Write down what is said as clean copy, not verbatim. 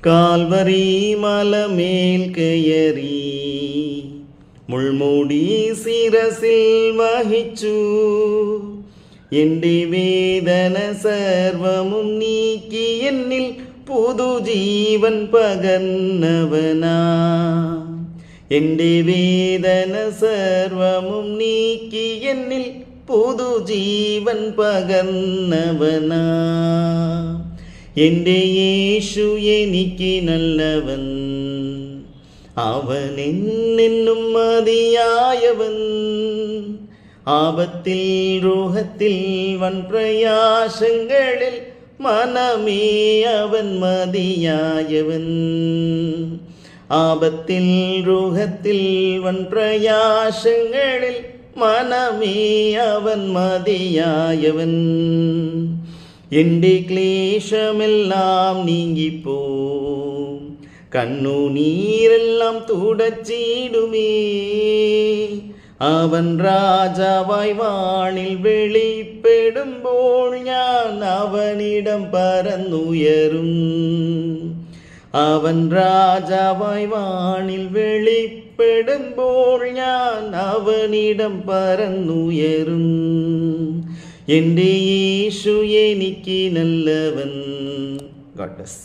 Calvary മലമേൽ കയറി മുൾമുടി ശിരസിൽ വഹിച്ചു. എൻ്റെ വേദന സർവമും നീക്കി എന്നിൽ പുതുജീവൻ പകർന്നവനാ. എൻ്റെ വേദന സർവമും നീക്കി എന്നിൽ പുതുജീവൻ പകർന്നവനാ. എൻ്റെ യേശു എനിക്ക് നല്ലവൻ, അവൻ എന്നെന്നും മതിയായവൻ. ആപത്തിൽ രോഹത്തിൽ വൻ പ്രയാസങ്ങളിൽ മനമേ അവൻ മതിയായവൻ. ആപത്തിൽ രോഹത്തിൽ വൻ പ്രയാസങ്ങളിൽ മനമേ അവൻ മതിയായവൻ. എൻ്റെ ക്ലേശമെല്ലാം നീങ്ങിപ്പോം, കണ്ണുനീരെല്ലാം തുടച്ചിടുമേ. അവൻ രാജാവായി വാണിൽ വെളിപ്പെടുമ്പോൾ ഞാൻ അവനിടം പറന്നുയരും. അവൻ രാജാവായി വാണിൽ വെളിപ്പെടുമ്പോൾ ഞാൻ അവനിടം പറന്നുയരും. എൻ്റെ യേശു എനിക്ക് നല്ലവൻ. God bless.